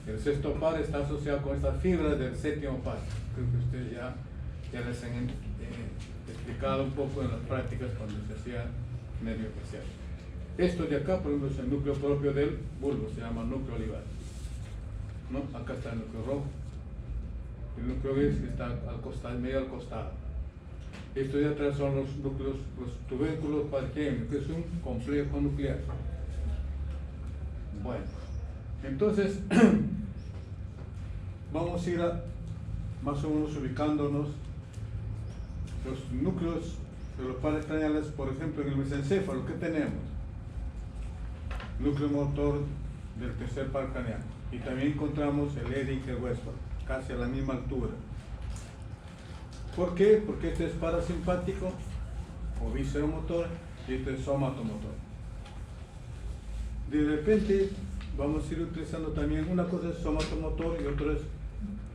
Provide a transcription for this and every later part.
El sexto par está asociado con estas fibras del séptimo par. Creo que ustedes ya les han explicado un poco en las prácticas cuando se hacía nervio facial. Esto de acá, por ejemplo, es el núcleo propio del bulbo, se llama núcleo olivar, ¿no? Acá está el núcleo rojo. El núcleo gris que está al costado, medio al costado. Esto de atrás son los núcleos, los tubérculos parquímicos, que es un complejo nuclear. Bueno, entonces vamos a ir más o menos ubicándonos los núcleos de los pares craneales. Por ejemplo, en el mesencéfalo, ¿qué tenemos? Núcleo motor del tercer par craneal, y también encontramos el Edinger Westphal, casi a la misma altura. ¿Por qué? Porque este es parasimpático o visceromotor y este es somatomotor. De repente vamos a ir utilizando también, una cosa es somatomotor y otra es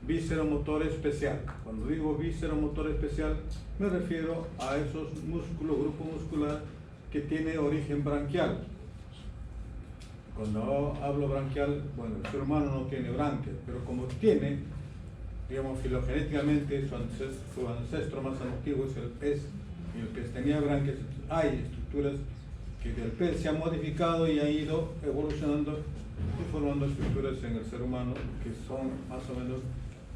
visceromotor especial. Cuando digo visceromotor especial me refiero a esos músculos, grupo muscular que tiene origen branquial. Cuando hablo branquial, bueno, el ser humano no tiene branquias, pero como tiene, digamos, filogenéticamente su ancestro más antiguo es el pez, y el pez tenía branquias. Hay estructuras que del pez se han modificado y han ido evolucionando y formando estructuras en el ser humano que son más o menos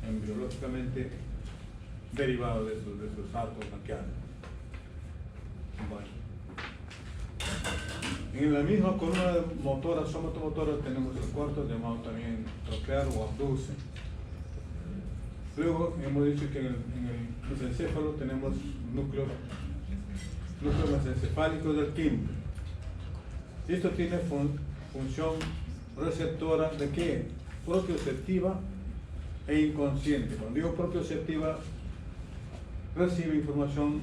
embriológicamente derivados de esos arcos branquiales. Bueno. En la misma columna motora, somatomotora, tenemos el cuarto llamado también troclear o abducen. Luego hemos dicho que en el mesencéfalo tenemos núcleos mesencefálicos del quinto. Esto tiene función receptora de qué? Propioceptiva e inconsciente. Cuando digo propioceptiva, recibe información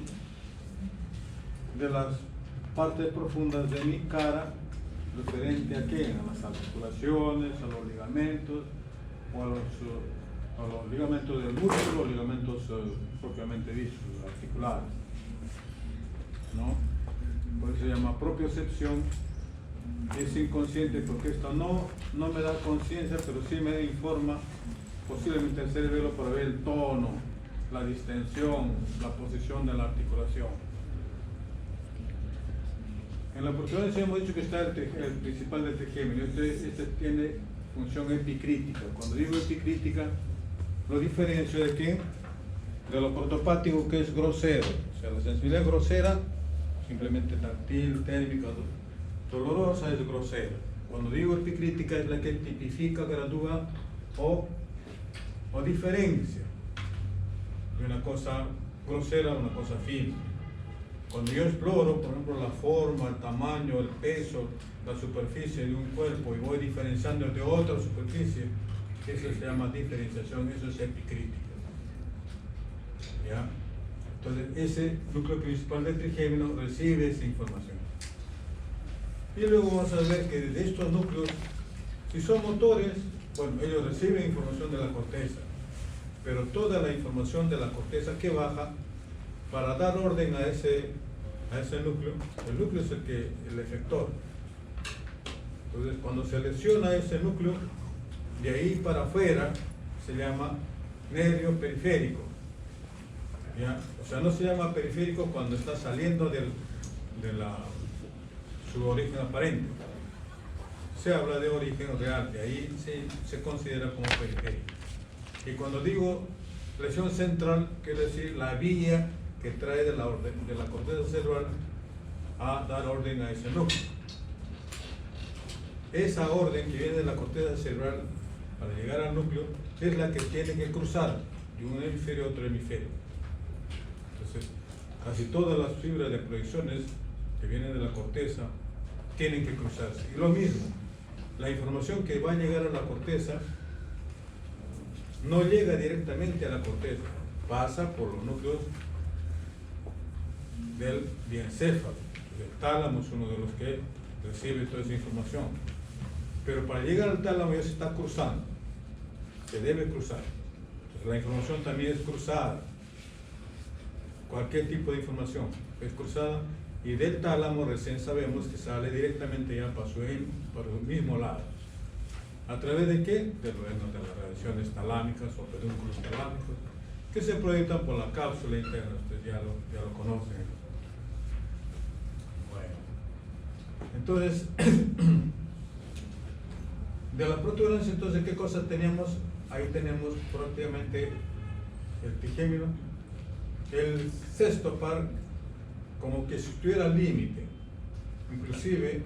de las partes profundas de mi cara, referente a qué? A las articulaciones, a los ligamentos, o a los ligamentos del músculo, ligamentos propiamente dichos, articulares, ¿no? Por eso se llama propiocepción. Es inconsciente porque esto no me da conciencia, pero sí me informa posiblemente el cerebelo para ver el tono, la distensión, la posición de la articulación. En la protuberancia hemos dicho que está el principal del trigémino. Este tiene función epicrítica. Cuando digo epicrítica, lo diferencio de qué? De lo protopático, que es grosero. O sea, la sensibilidad grosera, simplemente táctil, térmica, dolorosa, es grosera. Cuando digo epicrítica, es la que tipifica, gradúa o diferencia de una cosa grosera a una cosa fina. Cuando yo exploro, por ejemplo, la forma, el tamaño, el peso, la superficie de un cuerpo y voy diferenciando de otra superficie, eso se llama diferenciación, eso es epicrítica. ¿Ya? Entonces, ese núcleo principal del trigémino recibe esa información. Y luego vamos a ver que de estos núcleos, si son motores, bueno, ellos reciben información de la corteza, pero toda la información de la corteza que baja, para dar orden a ese núcleo, el núcleo es el efector. Entonces, cuando se lesiona ese núcleo, de ahí para afuera se llama nervio periférico. ¿Ya? O sea, no se llama periférico cuando está saliendo de su origen aparente. Se habla de origen real, de ahí se considera como periférico. Y cuando digo lesión central, quiere decir la vía que trae de la corteza cerebral a dar orden a ese núcleo. Esa orden que viene de la corteza cerebral para llegar al núcleo es la que tiene que cruzar de un hemisferio a otro hemisferio. Entonces, casi todas las fibras de proyecciones que vienen de la corteza tienen que cruzarse. Y lo mismo, la información que va a llegar a la corteza no llega directamente a la corteza, pasa por los núcleos del diencéfalo. El tálamo es uno de los que recibe toda esa información. Pero para llegar al tálamo ya se está cruzando, se debe cruzar. Entonces la información también es cruzada. Cualquier tipo de información es cruzada, y del tálamo recién sabemos que sale directamente ya para su mismo lado. ¿A través de qué? De las radiaciones talámicas o pedúnculos talámicos, que se proyectan por la cápsula interna. Ustedes ya lo conocen. Bueno, entonces, de la protuberancia, entonces, ¿qué cosas teníamos? Ahí tenemos prácticamente el trigémino, el sexto par, como que si estuviera al límite. Inclusive,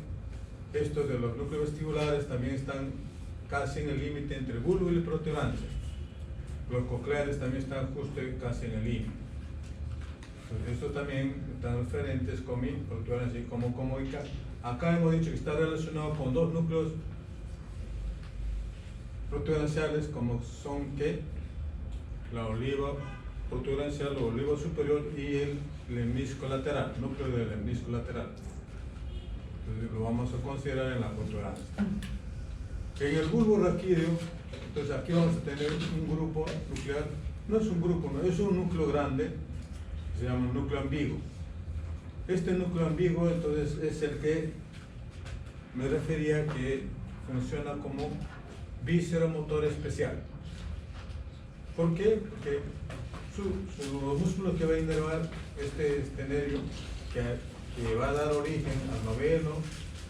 estos de los núcleos vestibulares también están casi en el límite entre el bulbo y la protuberancia. Los cocleares también están justo casi en el límite. Entonces, estos también están referentes con mi protuberancia y como acá hemos dicho que está relacionado con dos núcleos protuberanciales, como son que la oliva protuberancial o olivo superior y el lemnisco lateral, núcleo del lemnisco lateral. Entonces, lo vamos a considerar en la protuberancia. En el bulbo raquídeo, entonces aquí vamos a tener un grupo nuclear, no es un grupo, no, es un núcleo grande, se llama núcleo ambiguo. Este núcleo ambiguo, entonces, es el que me refería que funciona como víscera motor especial. ¿Por qué? Porque los músculos que va a inervar este nervio, que va a dar origen al noveno,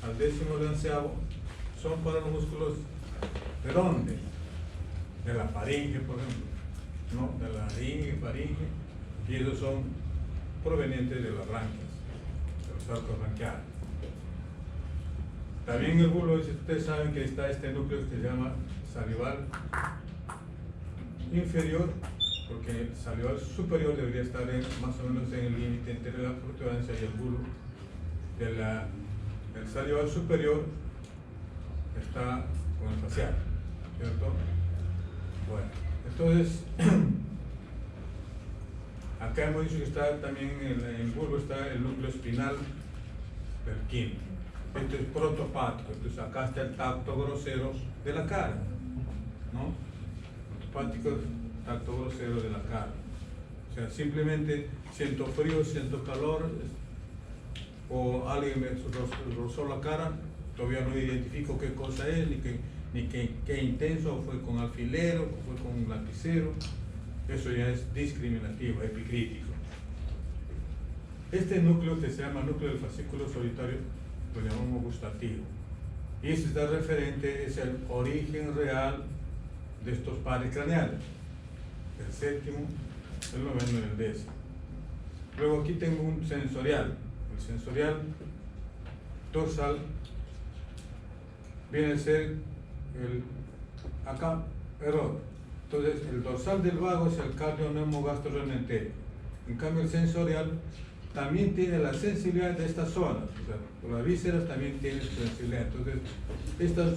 al décimo y al onceavo, son para los músculos ¿de dónde? De la faringe, por ejemplo, ¿no? De la faringe, y esos son provenientes de las branquias, de los arcos branquiales. También en el bulbo, ustedes saben que está este núcleo que se llama salival inferior, porque el salival superior debería estar más o menos en el límite entre la protuberancia y el bulbo. El salival superior está con el facial, ¿cierto? Bueno, entonces, acá hemos dicho que está también en el bulbo está el núcleo espinal del quinto. Esto es protopático, entonces acá está el tacto grosero de la cara, ¿no? Protopático, tacto grosero de la cara. O sea, simplemente siento frío, siento calor, o alguien me rozó la cara, todavía no identifico qué cosa es, ni qué intenso, fue con alfilero, fue con un lapicero. Eso ya es discriminativo, epicrítico. Este núcleo que se llama núcleo del fascículo solitario lo llamamos gustativo. Y este está referente, es el origen real de estos pares craneales, el séptimo, el noveno y el décimo. Luego aquí tengo un sensorial. El sensorial dorsal viene a ser acá, error. Entonces, el dorsal del vago es el cardio-neumogastrorenentérico. En cambio, el sensorial también tiene la sensibilidad de esta zona. O sea, las vísceras también tienen sensibilidad. Entonces, estas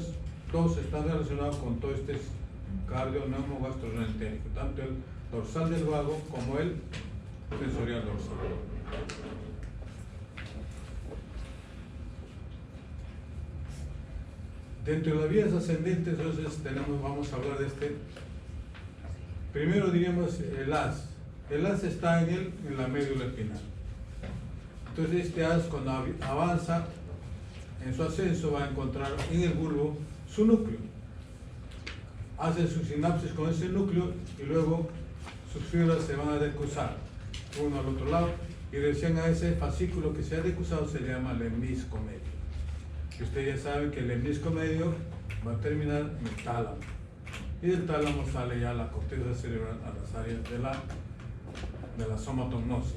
dos están relacionadas con todo este cardio-neumogastrorenentérico, tanto el dorsal del vago como el sensorial dorsal. Dentro de las vías ascendentes, entonces vamos a hablar de este. Primero diríamos el haz. El haz está en la médula espinal. Entonces este haz, cuando avanza en su ascenso, va a encontrar en el bulbo su núcleo. Hace su sinapsis con ese núcleo y luego sus fibras se van a decusar uno al otro lado, y recién a ese fascículo que se ha decusado se llama lemnisco medio. Y ustedes ya saben que el lemnisco medio va a terminar en el tálamo, y del tálamo sale ya la corteza cerebral a las áreas de la somatognosia.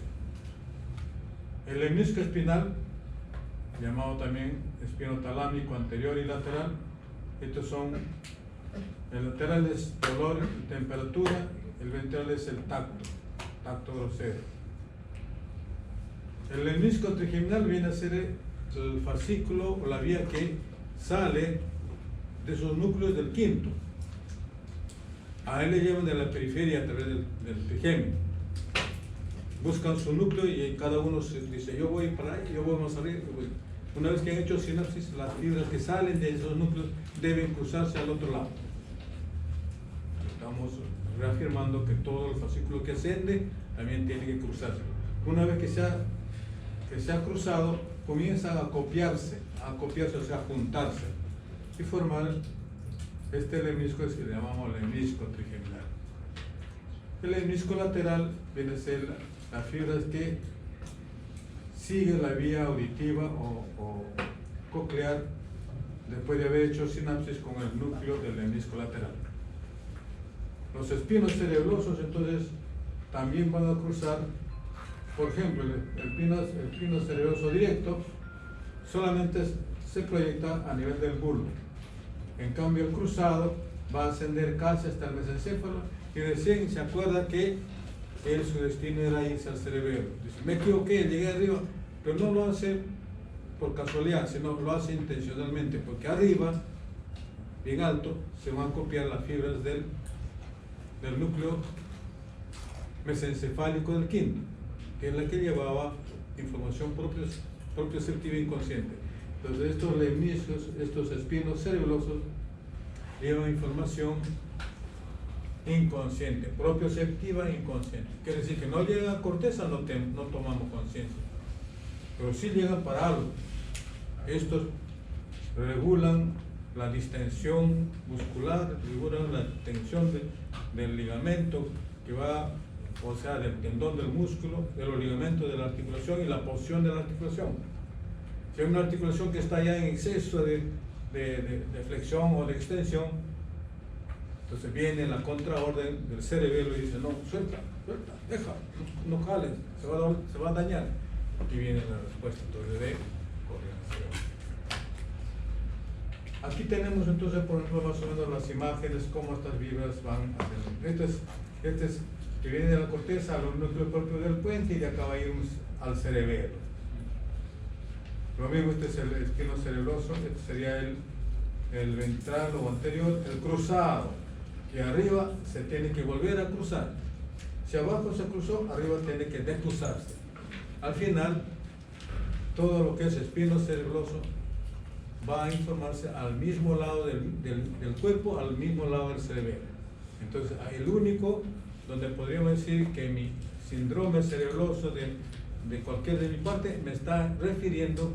El lemnisco espinal, llamado también espinotalámico anterior y lateral, estos son, el lateral es dolor y temperatura, el ventral es el tacto grosero. El lemnisco trigeminal viene a ser el fascículo o la vía que sale de esos núcleos del quinto. A él le llevan de la periferia a través del trigémino. Buscan su núcleo y cada uno dice, yo voy para ahí, yo voy más arriba. Una vez que han hecho sinapsis, las fibras que salen de esos núcleos deben cruzarse al otro lado. Estamos reafirmando que todo el fascículo que ascende también tiene que cruzarse. Una vez que se ha cruzado, comienzan a copiarse, o sea, a juntarse y formar Este lemnisco es que le llamamos lemnisco trigeminal. El lemnisco lateral viene a ser las fibras que siguen la vía auditiva o coclear después de haber hecho sinapsis con el núcleo del lemnisco lateral. Los espinos cerebrosos entonces también van a cruzar, por ejemplo, el espino cerebroso directo solamente se proyecta a nivel del bulbo. En cambio el cruzado va a ascender casi hasta el mesencéfalo y recién se acuerda que su destino era irse al cerebelo. Dice, me equivoqué, llegué arriba, pero no lo hace por casualidad, sino lo hace intencionalmente, porque arriba, bien alto, se van a copiar las fibras del núcleo mesencefálico del quinto, que es la que llevaba información propioceptiva inconsciente. Entonces estos lemniscos, estos espinos cerebrosos, llevan información inconsciente, propioceptiva inconsciente. Quiere decir que no llega a corteza, no tomamos conciencia, pero sí llegan para algo. Estos regulan la distensión muscular, regulan la tensión del ligamento que va, o sea, del tendón del músculo, de los ligamentos de la articulación y la posición de la articulación. Si hay una articulación que está ya en exceso de flexión o de extensión, entonces viene la contraorden del cerebelo y dice, no, suelta, deja, no jales, se va a dañar. Aquí viene la respuesta entonces de coordinación. Aquí tenemos entonces, por ejemplo, más o menos las imágenes, cómo estas fibras van haciendo. Este es que viene de la corteza a los núcleos propios del puente y de acá va a ir al cerebelo. Lo mismo, este es el espino cerebroso, este sería el ventral o anterior, el cruzado, que arriba se tiene que volver a cruzar. Si abajo se cruzó, arriba tiene que descruzarse. Al final, todo lo que es espino cerebroso va a informarse al mismo lado del cuerpo, al mismo lado del cerebelo. Entonces, el único donde podríamos decir que mi síndrome cerebroso de cualquier de mi parte me está refiriendo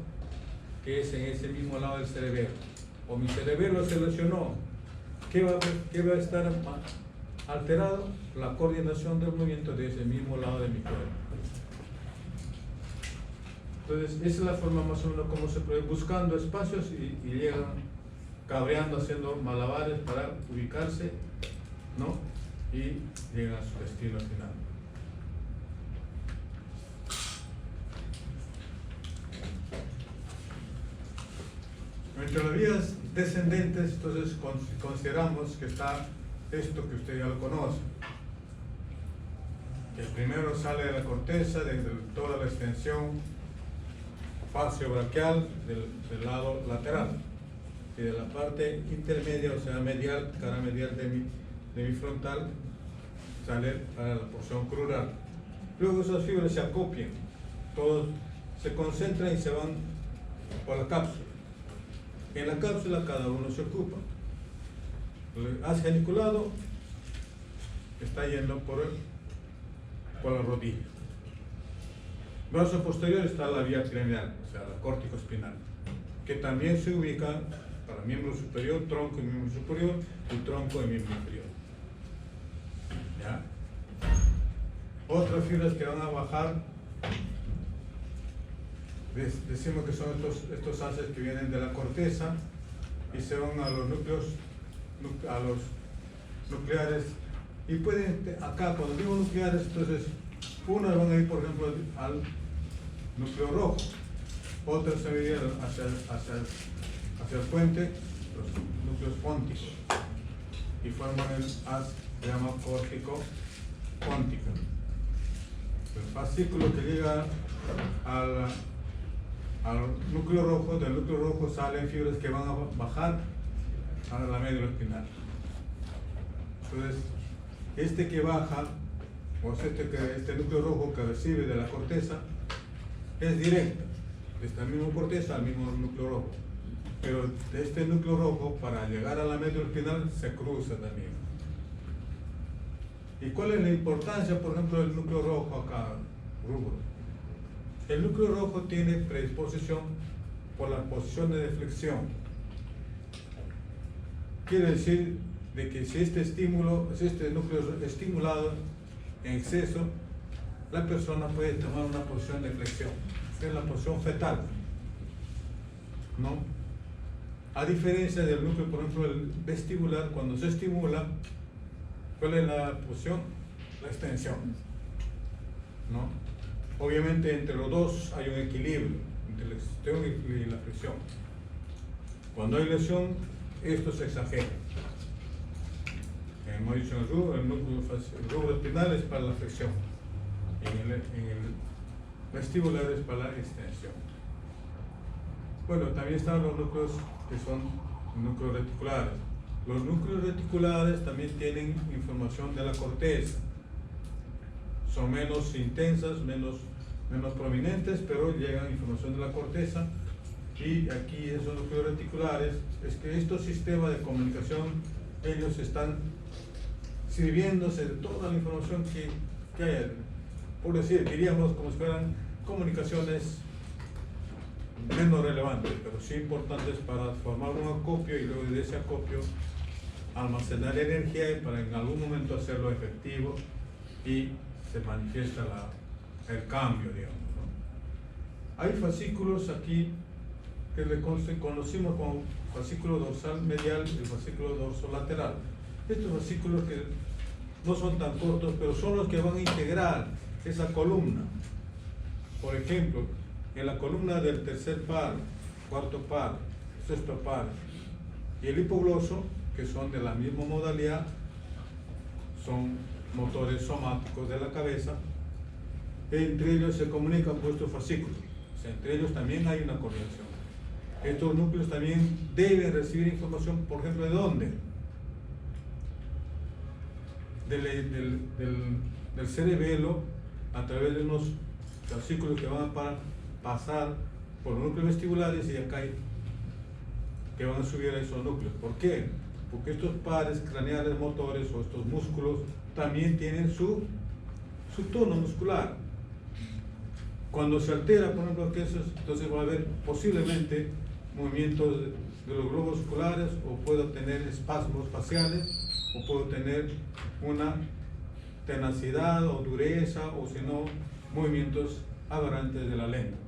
que es en ese mismo lado del cerebelo. O mi cerebelo se lesionó, ¿qué va a estar alterado? La coordinación del movimiento de ese mismo lado de mi cuerpo. Entonces, esa es la forma más o menos como se puede, buscando espacios y llegan cabreando, haciendo malabares para ubicarse, ¿no? Y llegan a su destino al final. Entre las vías descendentes, entonces consideramos que está esto que usted ya lo conoce. Que primero sale de la corteza, desde toda la extensión facio-braquial del lado lateral y de la parte intermedia, o sea medial, cara medial de mi frontal, sale para la porción crural. Luego esas fibras se acopian, todos se concentran y se van por la cápsula. En la cápsula cada uno se ocupa. El haz geniculado está yendo por la rodilla. Brazo posterior está la vía piramidal, o sea, la córtico-espinal, que también se ubica para miembro superior, tronco y miembro superior, y tronco y miembro inferior. ¿Ya? Otras fibras que van a bajar, decimos que son estos haces que vienen de la corteza y se van a los núcleos, a los nucleares, y pueden, acá cuando digo nucleares, entonces unas van a ir por ejemplo al núcleo rojo, otras se irían hacia el puente, los núcleos pónticos, y forman el haz que se llama córtico póntico. El fascículo que llega al núcleo rojo, del núcleo rojo salen fibras que van a bajar a la médula espinal. Entonces, este que baja, o este núcleo rojo que recibe de la corteza, es directo, de esta misma corteza al mismo núcleo rojo. Pero de este núcleo rojo, para llegar a la médula espinal, se cruza también. ¿Y cuál es la importancia, por ejemplo, del núcleo rojo acá, rubro? El núcleo rojo tiene predisposición por las posiciones de flexión. quiere decir de que si este núcleo es estimulado en exceso, la persona puede tomar una posición de flexión, que es la posición fetal, ¿no? A diferencia del núcleo, por ejemplo, el vestibular, cuando se estimula, ¿cuál es la posición? La extensión, ¿no? Obviamente entre los dos hay un equilibrio, entre la extensión y la flexión. Cuando hay lesión, esto se exagera. Hemos dicho en el rubro espinal es para la flexión, en el vestibular es para la extensión. Bueno, también están los núcleos que son núcleos reticulares. Los núcleos reticulares también tienen información de la corteza. Son menos intensas, menos prominentes, pero llegan información de la corteza. Y aquí esos núcleos reticulares, es que estos sistemas de comunicación, ellos están sirviéndose de toda la información que hay. Por decir, diríamos como si fueran comunicaciones menos relevantes, pero sí importantes para formar un acopio y luego de ese acopio almacenar energía y para en algún momento hacerlo efectivo y se manifiesta el cambio, digamos, ¿no? Hay fascículos aquí que le conocimos como fascículo dorsal medial y fascículo dorsolateral. Estos fascículos que no son tan cortos, pero son los que van a integrar esa columna. Por ejemplo, en la columna del tercer par, cuarto par, sexto par y el hipogloso, que son de la misma modalidad, son motores somáticos de la cabeza, entre ellos se comunican por estos fascículos, o sea, entre ellos también hay una coordinación. Estos núcleos también deben recibir información, por ejemplo, ¿de dónde? Del cerebelo, a través de unos fascículos que van a pasar por los núcleos vestibulares y acá hay que van a subir a esos núcleos. ¿Por qué? Porque estos pares craneales motores o estos músculos también tienen su tono muscular. Cuando se altera, por ejemplo, entonces va a haber posiblemente movimientos de los globos oculares, o puedo tener espasmos faciales, o puedo tener una tenacidad o dureza, o si no, movimientos aberrantes de la lengua.